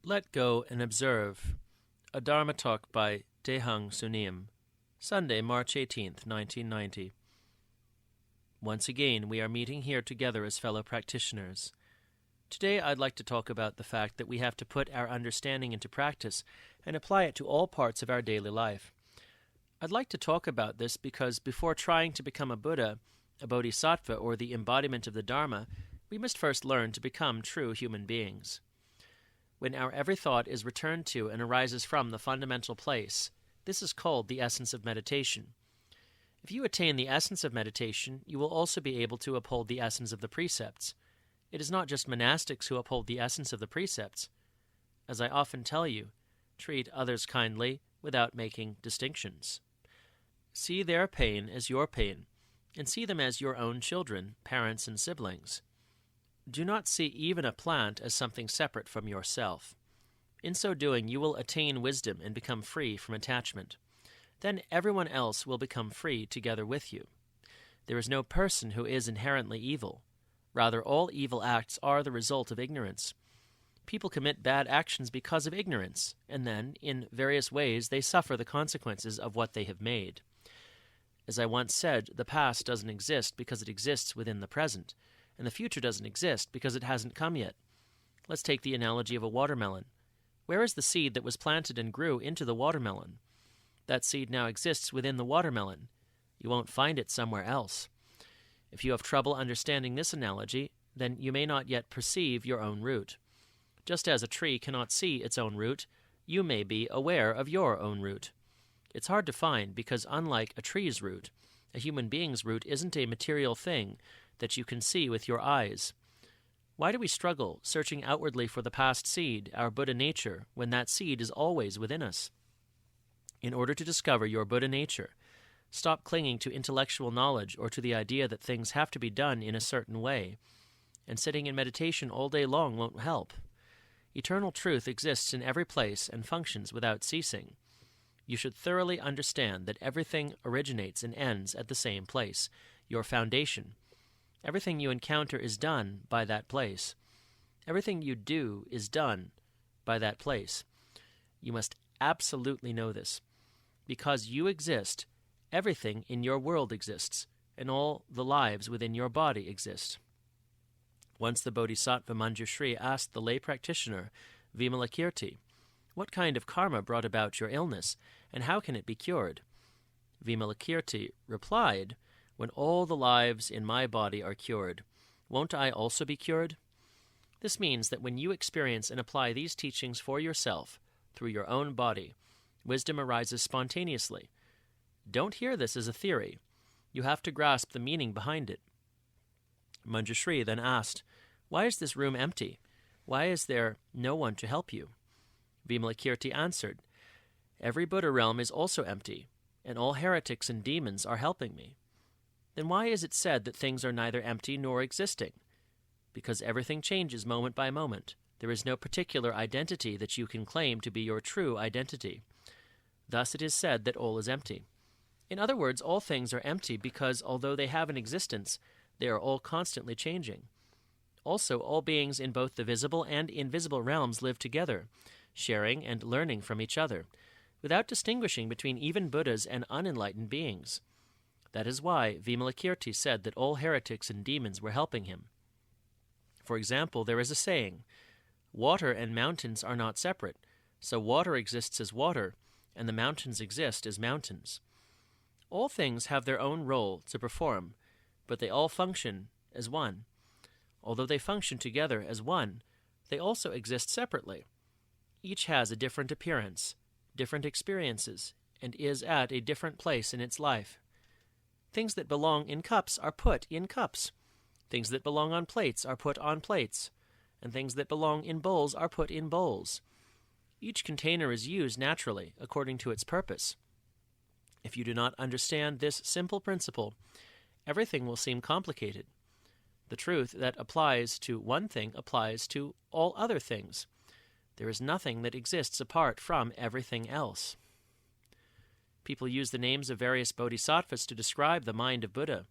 Let Go and Observe, a Dharma talk by Daehaeng Sunim, Sunday, March 18th, 1990. Once again, we are meeting here together as fellow practitioners. Today I'd like to talk about the fact that we have to put our understanding into practice and apply it to all parts of our daily life. I'd like to talk about this because before trying to become a Buddha, a Bodhisattva, or the embodiment of the Dharma, we must first learn to become true human beings. When our every thought is returned to and arises from the fundamental place, this is called the essence of meditation. If you attain the essence of meditation, you will also be able to uphold the essence of the precepts. It is not just monastics who uphold the essence of the precepts. As I often tell you, treat others kindly without making distinctions. See their pain as your pain, and see them as your own children, parents, and siblings. Do not see even a plant as something separate from yourself. In so doing, you will attain wisdom and become free from attachment. Then everyone else will become free together with you. There is no person who is inherently evil. Rather, all evil acts are the result of ignorance. People commit bad actions because of ignorance, and then, in various ways, they suffer the consequences of what they have made. As I once said, the past doesn't exist because it exists within the present, and the future doesn't exist because it hasn't come yet. Let's take the analogy of a watermelon. Where is the seed that was planted and grew into the watermelon? That seed now exists within the watermelon. You won't find it somewhere else. If you have trouble understanding this analogy, then you may not yet perceive your own root. Just as a tree cannot see its own root, you may be aware of your own root. It's hard to find because unlike a tree's root, a human being's root isn't a material thing that you can see with your eyes. Why do we struggle, searching outwardly for the past seed, our Buddha nature, when that seed is always within us? In order to discover your Buddha nature, stop clinging to intellectual knowledge or to the idea that things have to be done in a certain way, and sitting in meditation all day long won't help. Eternal truth exists in every place and functions without ceasing. You should thoroughly understand that everything originates and ends at the same place, your foundation. Everything you encounter is done by that place. Everything you do is done by that place. You must absolutely know this. Because you exist, everything in your world exists, and all the lives within your body exist. Once the Bodhisattva Manjushri asked the lay practitioner, Vimalakirti, what kind of karma brought about your illness, and how can it be cured? Vimalakirti replied, when all the lives in my body are cured, won't I also be cured? This means that when you experience and apply these teachings for yourself, through your own body, wisdom arises spontaneously. Don't hear this as a theory. You have to grasp the meaning behind it. Manjushri then asked, why is this room empty? Why is there no one to help you? Vimalakirti answered, every Buddha realm is also empty, and all heretics and demons are helping me. Then why is it said that things are neither empty nor existing? Because everything changes moment by moment. There is no particular identity that you can claim to be your true identity. Thus it is said that all is empty. In other words, all things are empty because, although they have an existence, they are all constantly changing. Also, all beings in both the visible and invisible realms live together, sharing and learning from each other, without distinguishing between even Buddhas and unenlightened beings. That is why Vimalakirti said that all heretics and demons were helping him. For example, there is a saying, water and mountains are not separate, so water exists as water, and the mountains exist as mountains. All things have their own role to perform, but they all function as one. Although they function together as one, they also exist separately. Each has a different appearance, different experiences, and is at a different place in its life. Things that belong in cups are put in cups. Things that belong on plates are put on plates. And things that belong in bowls are put in bowls. Each container is used naturally, according to its purpose. If you do not understand this simple principle, everything will seem complicated. The truth that applies to one thing applies to all other things. There is nothing that exists apart from everything else. People use the names of various bodhisattvas to describe the mind of Buddha,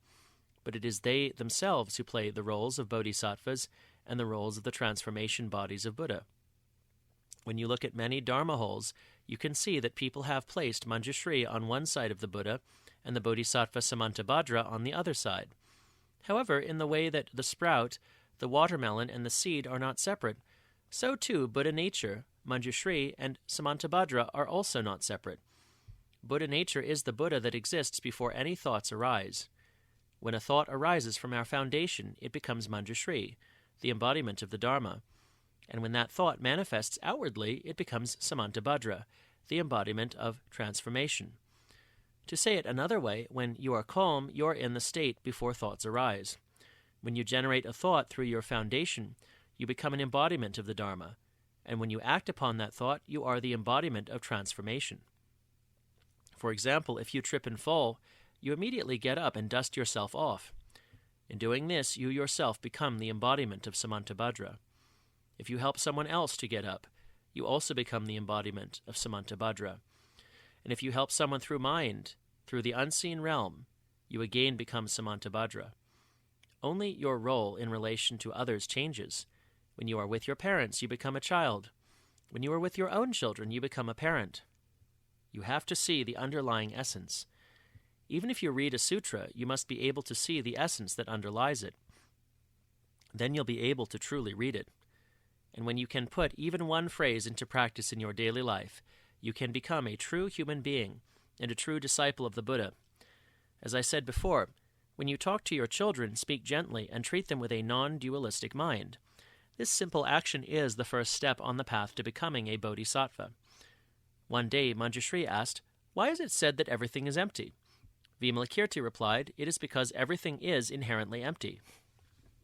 but it is they themselves who play the roles of bodhisattvas and the roles of the transformation bodies of Buddha. When you look at many dharma holes, you can see that people have placed Manjushri on one side of the Buddha and the Bodhisattva Samantabhadra on the other side. However, in the way that the sprout, the watermelon, and the seed are not separate, so too Buddha nature, Manjushri, and Samantabhadra are also not separate. Buddha nature is the Buddha that exists before any thoughts arise. When a thought arises from our foundation, it becomes Manjushri, the embodiment of the Dharma. And when that thought manifests outwardly, it becomes Samantabhadra, the embodiment of transformation. To say it another way, when you are calm, you are in the state before thoughts arise. When you generate a thought through your foundation, you become an embodiment of the Dharma. And when you act upon that thought, you are the embodiment of transformation. For example, if you trip and fall, you immediately get up and dust yourself off. In doing this, you yourself become the embodiment of Samantabhadra. If you help someone else to get up, you also become the embodiment of Samantabhadra. And if you help someone through mind, through the unseen realm, you again become Samantabhadra. Only your role in relation to others changes. When you are with your parents, you become a child. When you are with your own children, you become a parent. You have to see the underlying essence. Even if you read a sutra, you must be able to see the essence that underlies it. Then you'll be able to truly read it. And when you can put even one phrase into practice in your daily life, you can become a true human being and a true disciple of the Buddha. As I said before, when you talk to your children, speak gently and treat them with a non-dualistic mind. This simple action is the first step on the path to becoming a bodhisattva. One day, Manjushri asked, "Why is it said that everything is empty?" Vimalakirti replied, "It is because everything is inherently empty."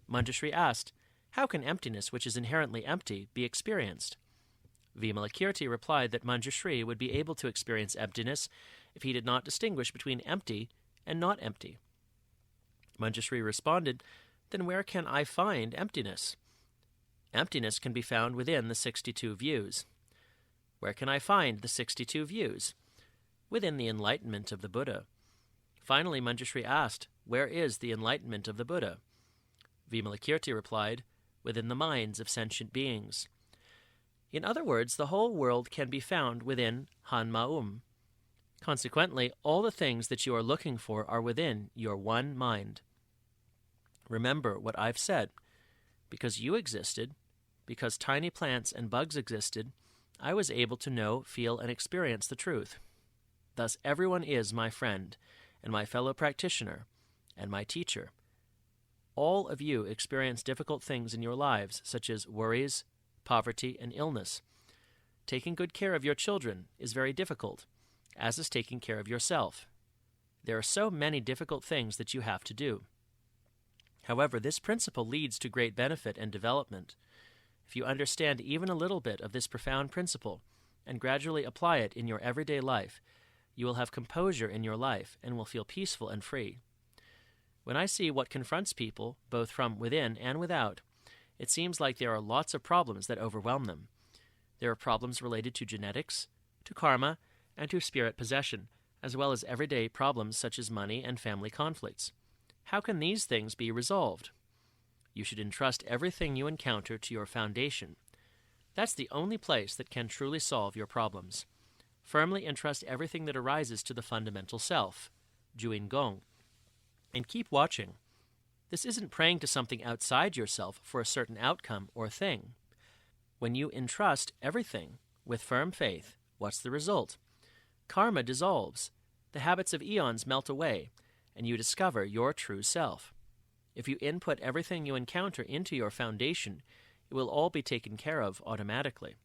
Manjushri asked, "How can emptiness, which is inherently empty, be experienced?" Vimalakirti replied that Manjushri would be able to experience emptiness if he did not distinguish between empty and not empty. Manjushri responded, "Then where can I find emptiness?" Emptiness can be found within the 62 views. Where can I find the 62 views? Within the enlightenment of the Buddha. Finally, Manjushri asked, "Where is the enlightenment of the Buddha?" Vimalakirti replied, "Within the minds of sentient beings." In other words, the whole world can be found within Han-Maum. Consequently, all the things that you are looking for are within your one mind. Remember what I've said. Because you existed, because tiny plants and bugs existed, I was able to know, feel, and experience the truth. Thus everyone is my friend, and my fellow practitioner, and my teacher. All of you experience difficult things in your lives, such as worries, poverty, and illness. Taking good care of your children is very difficult, as is taking care of yourself. There are so many difficult things that you have to do. However, this principle leads to great benefit and development. If you understand even a little bit of this profound principle and gradually apply it in your everyday life, you will have composure in your life and will feel peaceful and free. When I see what confronts people, both from within and without, it seems like there are lots of problems that overwhelm them. There are problems related to genetics, to karma, and to spirit possession, as well as everyday problems such as money and family conflicts. How can these things be resolved? You should entrust everything you encounter to your foundation. That's the only place that can truly solve your problems. Firmly entrust everything that arises to the fundamental self, Juin Gong, and keep watching. This isn't praying to something outside yourself for a certain outcome or thing. When you entrust everything with firm faith, what's the result? Karma dissolves, the habits of eons melt away, and you discover your true self. If you input everything you encounter into your foundation, it will all be taken care of automatically.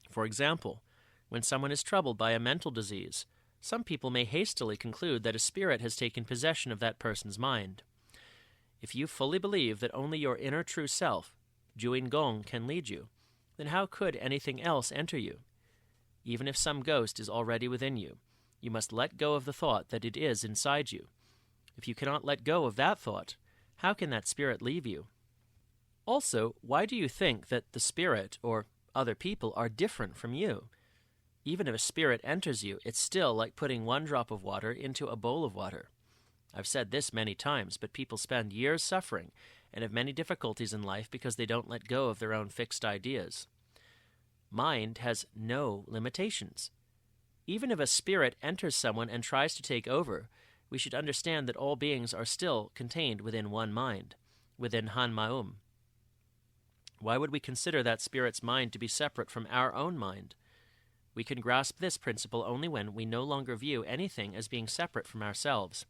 For example, when someone is troubled by a mental disease, some people may hastily conclude that a spirit has taken possession of that person's mind. If you fully believe that only your inner true self, Juin Gong, can lead you, then how could anything else enter you? Even if some ghost is already within you, you must let go of the thought that it is inside you. If you cannot let go of that thought, how can that spirit leave you? Also, why do you think that the spirit or other people are different from you? Even if a spirit enters you, it's still like putting one drop of water into a bowl of water. I've said this many times, but people spend years suffering and have many difficulties in life because they don't let go of their own fixed ideas. mind has no limitations. Even if a spirit enters someone and tries to take over, we should understand that all beings are still contained within one mind, within Han Maum. Why would we consider that spirit's mind to be separate from our own mind? We can grasp this principle only when we no longer view anything as being separate from ourselves.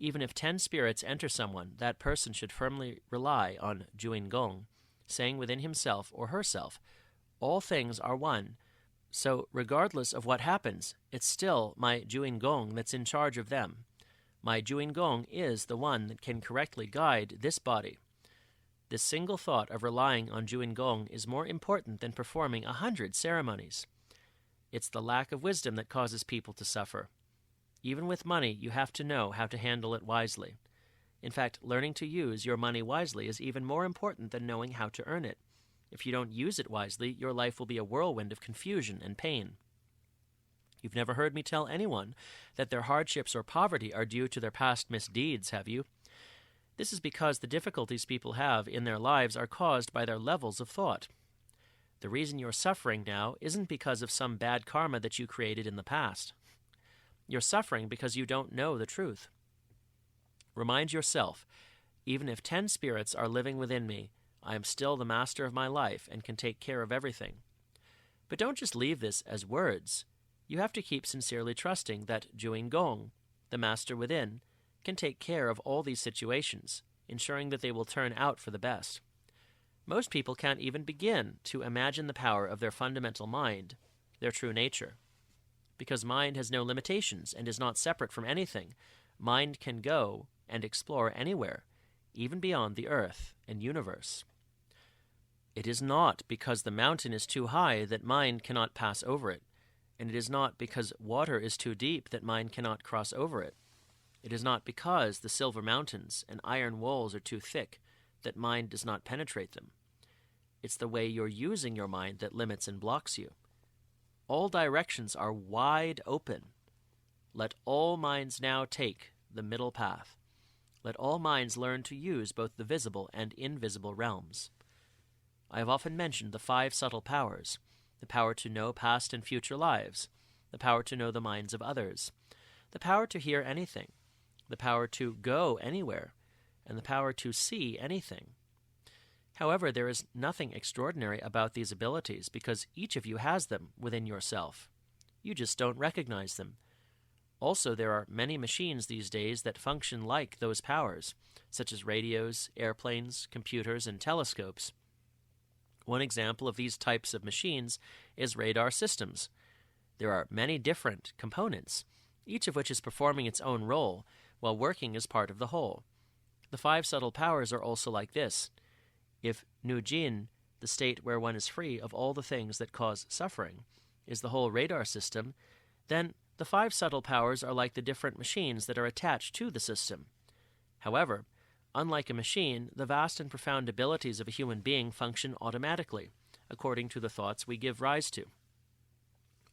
Even if 10 spirits enter someone, that person should firmly rely on Juin Gong, saying within himself or herself, all things are one, so regardless of what happens, it's still my Juin Gong that's in charge of them. My Juin Gong is the one that can correctly guide this body. This single thought of relying on Juin Gong is more important than performing 100 ceremonies. It's the lack of wisdom that causes people to suffer. Even with money, you have to know how to handle it wisely. In fact, learning to use your money wisely is even more important than knowing how to earn it. If you don't use it wisely, your life will be a whirlwind of confusion and pain. You've never heard me tell anyone that their hardships or poverty are due to their past misdeeds, have you? This is because the difficulties people have in their lives are caused by their levels of thought. The reason you're suffering now isn't because of some bad karma that you created in the past. You're suffering because you don't know the truth. Remind yourself, even if 10 spirits are living within me, I am still the master of my life and can take care of everything. But don't just leave this as words. You have to keep sincerely trusting that Juin Gong, the master within, can take care of all these situations, ensuring that they will turn out for the best. Most people can't even begin to imagine the power of their fundamental mind, their true nature. Because mind has no limitations and is not separate from anything, mind can go and explore anywhere, even beyond the earth and universe. It is not because the mountain is too high that mind cannot pass over it, and it is not because water is too deep that mind cannot cross over it. It is not because the silver mountains and iron walls are too thick that mind does not penetrate them. It's the way you're using your mind that limits and blocks you. All directions are wide open. Let all minds now take the middle path. Let all minds learn to use both the visible and invisible realms. I have often mentioned the 5 subtle powers, the power to know past and future lives, the power to know the minds of others, the power to hear anything, the power to go anywhere, and the power to see anything. However, there is nothing extraordinary about these abilities because each of you has them within yourself. You just don't recognize them. Also, there are many machines these days that function like those powers, such as radios, airplanes, computers, and telescopes. One example of these types of machines is radar systems. There are many different components, each of which is performing its own role while working as part of the whole. The 5 subtle powers are also like this. If Nu-Jin, the state where one is free of all the things that cause suffering, is the whole radar system, then the 5 subtle powers are like the different machines that are attached to the system. However, unlike a machine, the vast and profound abilities of a human being function automatically, according to the thoughts we give rise to.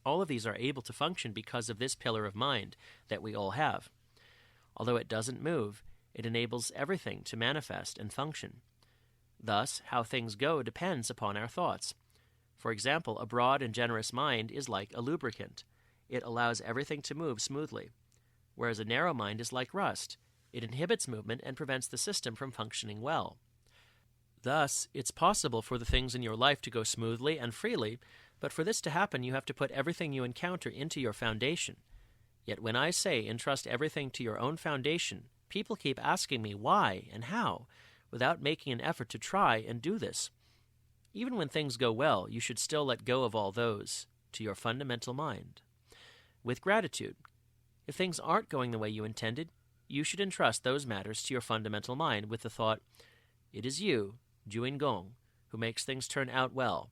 All of these are able to function because of this pillar of mind that we all have. Although it doesn't move, it enables everything to manifest and function. Thus, how things go depends upon our thoughts. For example, a broad and generous mind is like a lubricant. It allows everything to move smoothly. Whereas a narrow mind is like rust. It inhibits movement and prevents the system from functioning well. Thus, it's possible for the things in your life to go smoothly and freely, but for this to happen, you have to put everything you encounter into your foundation. Yet when I say entrust everything to your own foundation, people keep asking me why and how, without making an effort to try and do this. Even when things go well, you should still let go of all those to your fundamental mind. With gratitude, if things aren't going the way you intended, you should entrust those matters to your fundamental mind with the thought, it is you, Juin Gong, who makes things turn out well,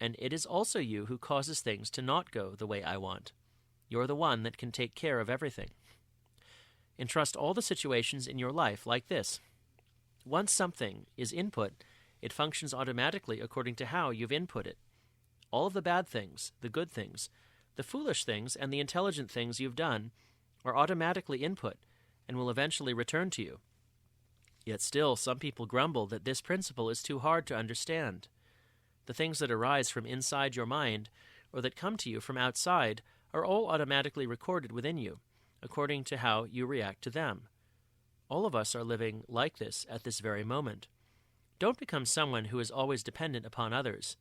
and it is also you who causes things to not go the way I want. You're the one that can take care of everything. Entrust all the situations in your life like this. Once something is input, it functions automatically according to how you've input it. All of the bad things, the good things, the foolish things, and the intelligent things you've done are automatically input and will eventually return to you. Yet still, some people grumble that this principle is too hard to understand. The things that arise from inside your mind or that come to you from outside are all automatically recorded within you, according to how you react to them. All of us are living like this at this very moment. Don't become someone who is always dependent upon others.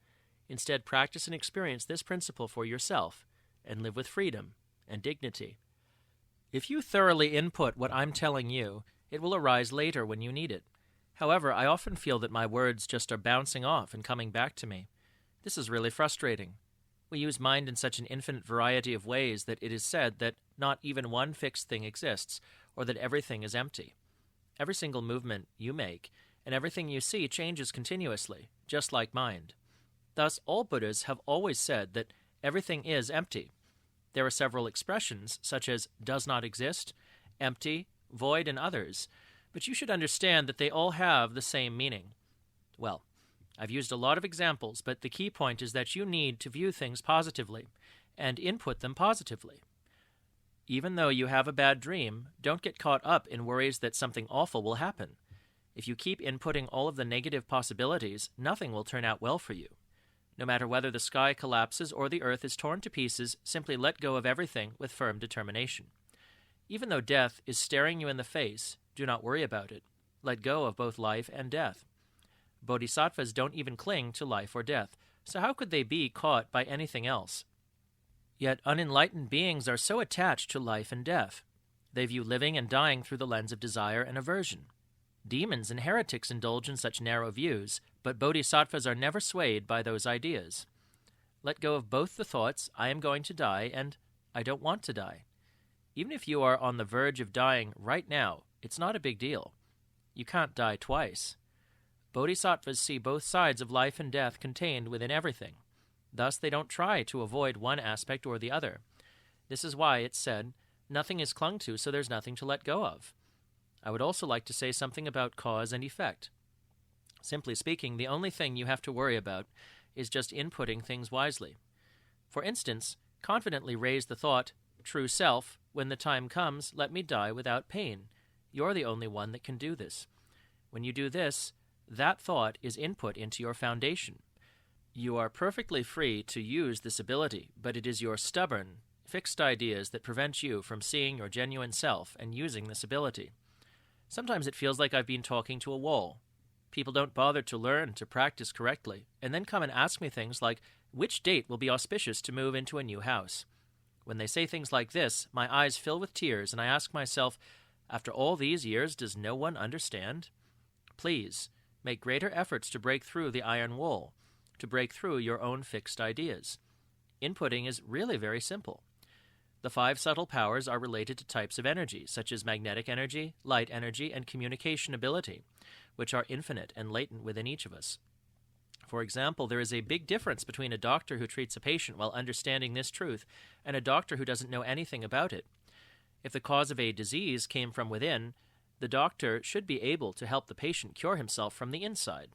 Instead, practice and experience this principle for yourself and live with freedom and dignity. If you thoroughly input what I'm telling you, it will arise later when you need it. However, I often feel that my words just are bouncing off and coming back to me. This is really frustrating. We use mind in such an infinite variety of ways that it is said that not even one fixed thing exists, or that everything is empty. Every single movement you make and everything you see changes continuously, just like mind. Thus, all Buddhas have always said that everything is empty. There are several expressions, such as does not exist, empty, void, and others, but you should understand that they all have the same meaning. Well, I've used a lot of examples, but the key point is that you need to view things positively and input them positively. Even though you have a bad dream, don't get caught up in worries that something awful will happen. If you keep inputting all of the negative possibilities, nothing will turn out well for you. No matter whether the sky collapses or the earth is torn to pieces, simply let go of everything with firm determination. Even though death is staring you in the face, do not worry about it. Let go of both life and death. Bodhisattvas don't even cling to life or death, so how could they be caught by anything else? Yet unenlightened beings are so attached to life and death. They view living and dying through the lens of desire and aversion. Demons and heretics indulge in such narrow views, but bodhisattvas are never swayed by those ideas. Let go of both the thoughts, I am going to die, and I don't want to die. Even if you are on the verge of dying right now, it's not a big deal. You can't die twice. Bodhisattvas see both sides of life and death contained within everything. Thus, they don't try to avoid one aspect or the other. This is why it's said, nothing is clung to, so there's nothing to let go of. I would also like to say something about cause and effect. Simply speaking, the only thing you have to worry about is just inputting things wisely. For instance, confidently raise the thought, true self, when the time comes, let me die without pain. You're the only one that can do this. When you do this, that thought is input into your foundation. You are perfectly free to use this ability, but it is your stubborn, fixed ideas that prevent you from seeing your genuine self and using this ability. Sometimes it feels like I've been talking to a wall. People don't bother to learn to practice correctly, and then come and ask me things like, which date will be auspicious to move into a new house? When they say things like this, my eyes fill with tears, and I ask myself, after all these years, does no one understand? Please, make greater efforts to break through the iron wall, to break through your own fixed ideas. Inputting is really very simple. The 5 subtle powers are related to types of energy, such as magnetic energy, light energy, and communication ability, which are infinite and latent within each of us. For example, there is a big difference between a doctor who treats a patient while understanding this truth and a doctor who doesn't know anything about it. If the cause of a disease came from within, the doctor should be able to help the patient cure himself from the inside.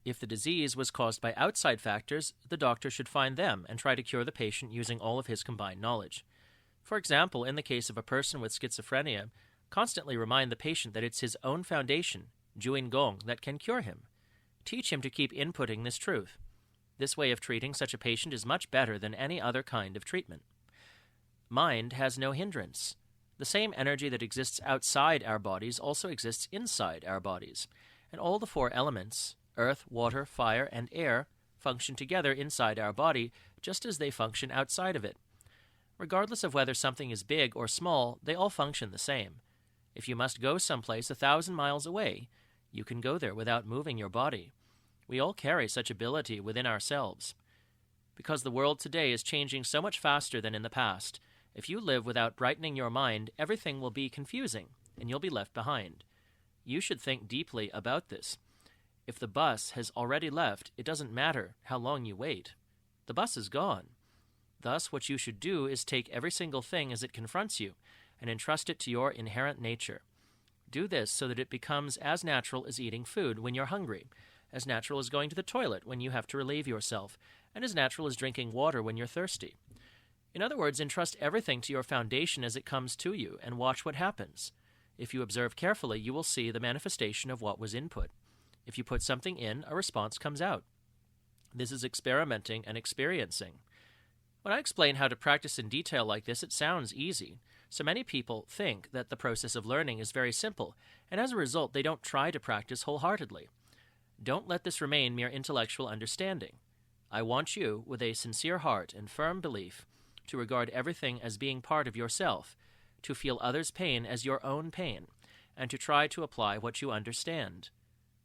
If the disease was caused by outside factors, the doctor should find them and try to cure the patient using all of his combined knowledge. For example, in the case of a person with schizophrenia, constantly remind the patient that it's his own foundation, Juin Gong, that can cure him. Teach him to keep inputting this truth. This way of treating such a patient is much better than any other kind of treatment. Mind has no hindrance. The same energy that exists outside our bodies also exists inside our bodies, and all the 4 elements, earth, water, fire, and air, function together inside our body just as they function outside of it. Regardless of whether something is big or small, they all function the same. If you must go someplace 1,000 miles away, you can go there without moving your body. We all carry such ability within ourselves. Because the world today is changing so much faster than in the past, if you live without brightening your mind, everything will be confusing, and you'll be left behind. You should think deeply about this. If the bus has already left, it doesn't matter how long you wait. The bus is gone. Thus, what you should do is take every single thing as it confronts you and entrust it to your inherent nature. Do this so that it becomes as natural as eating food when you're hungry, as natural as going to the toilet when you have to relieve yourself, and as natural as drinking water when you're thirsty. In other words, entrust everything to your foundation as it comes to you and watch what happens. If you observe carefully, you will see the manifestation of what was input. If you put something in, a response comes out. This is experimenting and experiencing. When I explain how to practice in detail like this, it sounds easy. So many people think that the process of learning is very simple, and as a result, they don't try to practice wholeheartedly. Don't let this remain mere intellectual understanding. I want you, with a sincere heart and firm belief, to regard everything as being part of yourself, to feel others' pain as your own pain, and to try to apply what you understand.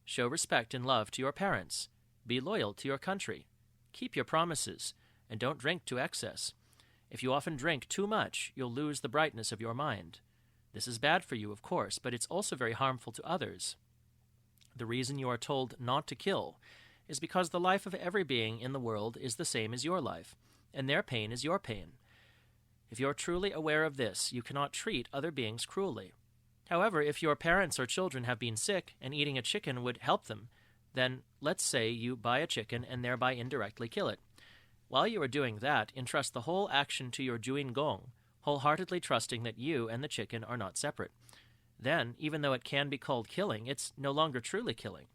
Show respect and love to your parents. Be loyal to your country. Keep your promises, and don't drink to excess. If you often drink too much, you'll lose the brightness of your mind. This is bad for you, of course, but it's also very harmful to others. The reason you are told not to kill is because the life of every being in the world is the same as your life, and their pain is your pain. If you're truly aware of this, you cannot treat other beings cruelly. However, if your parents or children have been sick and eating a chicken would help them, then let's say you buy a chicken and thereby indirectly kill it. While you are doing that, entrust the whole action to your Juin Gong, wholeheartedly trusting that you and the chicken are not separate. Then, even though it can be called killing, it's no longer truly killing.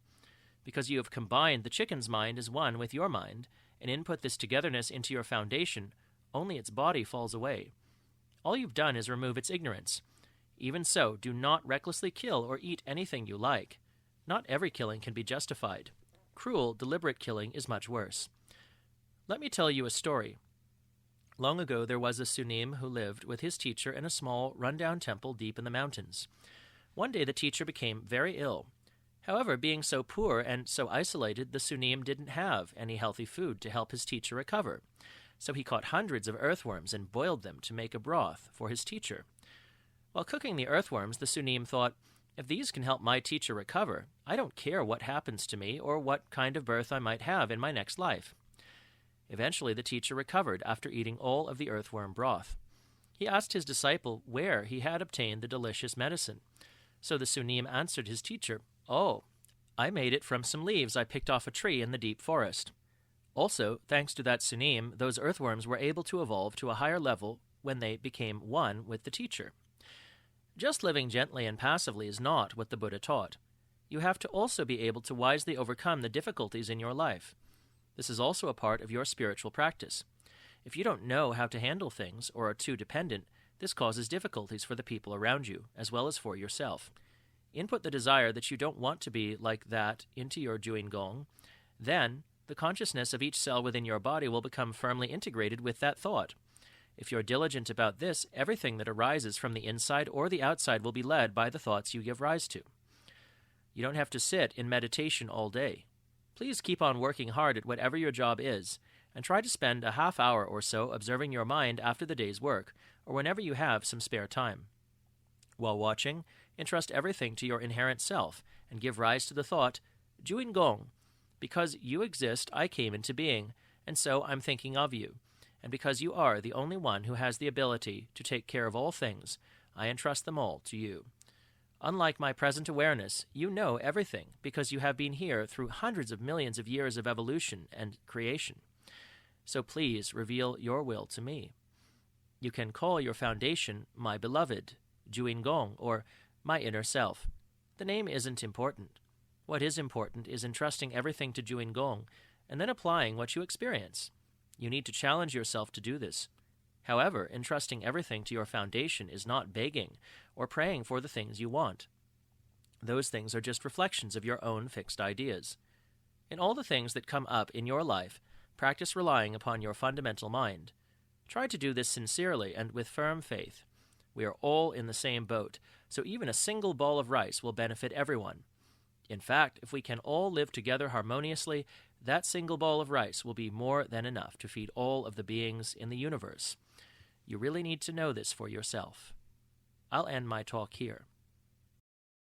Because you have combined the chicken's mind as one with your mind, and input this togetherness into your foundation, only its body falls away. All you've done is remove its ignorance. Even so, do not recklessly kill or eat anything you like. Not every killing can be justified. Cruel, deliberate killing is much worse. Let me tell you a story. Long ago there was a Sunim who lived with his teacher in a small, run-down temple deep in the mountains. One day the teacher became very ill. However, being so poor and so isolated, the Sunim didn't have any healthy food to help his teacher recover. So he caught hundreds of earthworms and boiled them to make a broth for his teacher. While cooking the earthworms, the Sunim thought, if these can help my teacher recover, I don't care what happens to me or what kind of birth I might have in my next life. Eventually the teacher recovered after eating all of the earthworm broth. He asked his disciple where he had obtained the delicious medicine. So the Sunim answered his teacher, "Oh, I made it from some leaves I picked off a tree in the deep forest." Also, thanks to that Sunim, those earthworms were able to evolve to a higher level when they became one with the teacher. Just living gently and passively is not what the Buddha taught. You have to also be able to wisely overcome the difficulties in your life. This is also a part of your spiritual practice. If you don't know how to handle things or are too dependent, this causes difficulties for the people around you, as well as for yourself. Input the desire that you don't want to be like that into your Juin Gong. Then, the consciousness of each cell within your body will become firmly integrated with that thought. If you're diligent about this, everything that arises from the inside or the outside will be led by the thoughts you give rise to. You don't have to sit in meditation all day. Please keep on working hard at whatever your job is, and try to spend a half hour or so observing your mind after the day's work, or whenever you have some spare time. While watching, entrust everything to your inherent self, and give rise to the thought, Juin Gong, because you exist, I came into being, and so I'm thinking of you. And because you are the only one who has the ability to take care of all things, I entrust them all to you. Unlike my present awareness, you know everything because you have been here through hundreds of millions of years of evolution and creation. So please reveal your will to me. You can call your foundation my beloved, Juin Gong, or my inner self. The name isn't important. What is important is entrusting everything to Juin Gong and then applying what you experience. You need to challenge yourself to do this. However, entrusting everything to your foundation is not begging or praying for the things you want. Those things are just reflections of your own fixed ideas. In all the things that come up in your life, practice relying upon your fundamental mind. Try to do this sincerely and with firm faith. We are all in the same boat, so even a single ball of rice will benefit everyone. In fact, if we can all live together harmoniously, that single ball of rice will be more than enough to feed all of the beings in the universe. You really need to know this for yourself. I'll end my talk here.